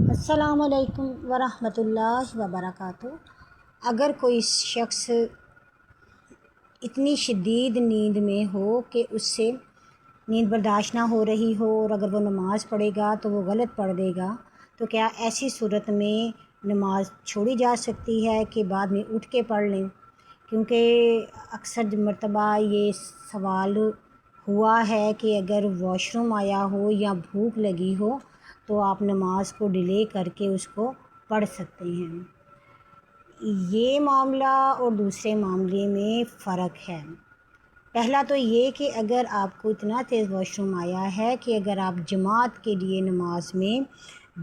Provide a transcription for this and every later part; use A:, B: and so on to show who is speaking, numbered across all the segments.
A: السلام علیکم ورحمۃ اللہ وبرکاتہ۔ اگر کوئی شخص اتنی شدید نیند میں ہو کہ اس سے نیند برداشت نہ ہو رہی ہو اور اگر وہ نماز پڑھے گا تو وہ غلط پڑھ دے گا، تو کیا ایسی صورت میں نماز چھوڑی جا سکتی ہے کہ بعد میں اٹھ کے پڑھ لیں؟ کیونکہ اکثر مرتبہ یہ سوال ہوا ہے کہ اگر واش روم آیا ہو یا بھوک لگی ہو تو آپ نماز کو ڈیلے کر کے اس کو پڑھ سکتے ہیں۔ یہ معاملہ اور دوسرے معاملے میں فرق ہے۔ پہلا تو یہ کہ اگر آپ کو اتنا تیز واش روم آیا ہے کہ اگر آپ جماعت کے لیے نماز میں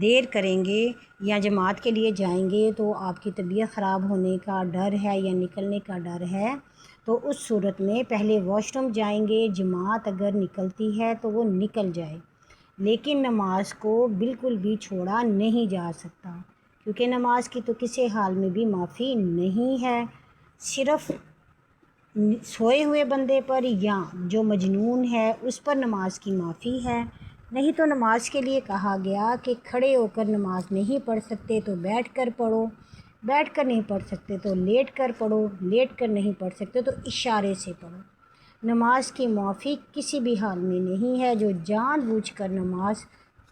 A: دیر کریں گے یا جماعت کے لیے جائیں گے تو آپ کی طبیعت خراب ہونے کا ڈر ہے یا نکلنے کا ڈر ہے، تو اس صورت میں پہلے واش روم جائیں گے، جماعت اگر نکلتی ہے تو وہ نکل جائے، لیکن نماز کو بالکل بھی چھوڑا نہیں جا سکتا، کیونکہ نماز کی تو کسی حال میں بھی معافی نہیں ہے۔ صرف سوئے ہوئے بندے پر یا جو مجنون ہے اس پر نماز کی معافی ہے، نہیں تو نماز کے لیے کہا گیا کہ کھڑے ہو کر نماز نہیں پڑھ سکتے تو بیٹھ کر پڑھو، بیٹھ کر نہیں پڑھ سکتے تو لیٹ کر پڑھو، لیٹ کر نہیں پڑھ سکتے تو اشارے سے پڑھو۔ نماز کی معافی کسی بھی حال میں نہیں ہے۔ جو جان بوجھ کر نماز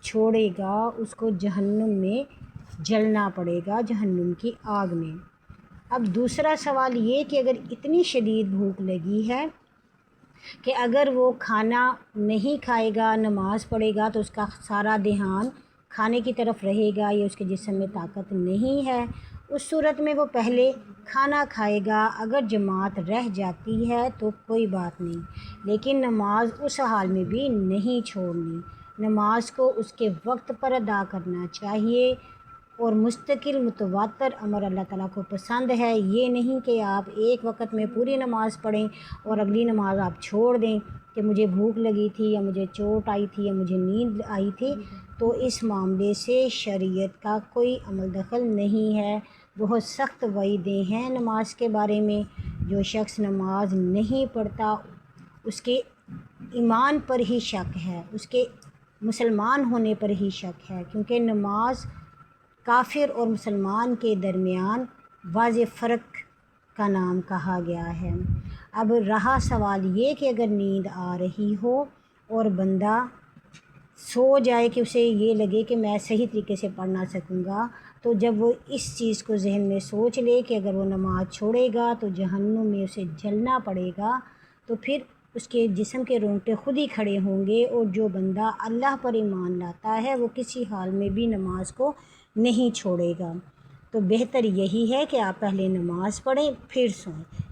A: چھوڑے گا اس کو جہنم میں جلنا پڑے گا، جہنم کی آگ میں۔ اب دوسرا سوال یہ کہ اگر اتنی شدید بھوک لگی ہے کہ اگر وہ کھانا نہیں کھائے گا، نماز پڑھے گا تو اس کا سارا دھیان کھانے کی طرف رہے گا یا اس کے جسم میں طاقت نہیں ہے، اس صورت میں وہ پہلے کھانا کھائے گا۔ اگر جماعت رہ جاتی ہے تو کوئی بات نہیں، لیکن نماز اس حال میں بھی نہیں چھوڑنی۔ نماز کو اس کے وقت پر ادا کرنا چاہیے، اور مستقل متواتر امر اللہ تعالیٰ کو پسند ہے۔ یہ نہیں کہ آپ ایک وقت میں پوری نماز پڑھیں اور اگلی نماز آپ چھوڑ دیں کہ مجھے بھوک لگی تھی یا مجھے چوٹ آئی تھی یا مجھے نیند آئی تھی، تو اس معاملے سے شریعت کا کوئی عمل دخل نہیں ہے۔ بہت سخت وعیدیں ہیں نماز کے بارے میں۔ جو شخص نماز نہیں پڑھتا اس کے ایمان پر ہی شک ہے، اس کے مسلمان ہونے پر ہی شک ہے، کیونکہ نماز کافر اور مسلمان کے درمیان واضح فرق کا نام کہا گیا ہے۔ اب رہا سوال یہ کہ اگر نیند آ رہی ہو اور بندہ سو جائے کہ اسے یہ لگے کہ میں صحیح طریقے سے پڑھ نہ سکوں گا، تو جب وہ اس چیز کو ذہن میں سوچ لے کہ اگر وہ نماز چھوڑے گا تو جہنم میں اسے جلنا پڑے گا، تو پھر اس کے جسم کے رونگٹے خود ہی کھڑے ہوں گے، اور جو بندہ اللہ پر ایمان لاتا ہے وہ کسی حال میں بھی نماز کو نہیں چھوڑے گا۔ تو بہتر یہی ہے کہ آپ پہلے نماز پڑھیں پھر سوئیں۔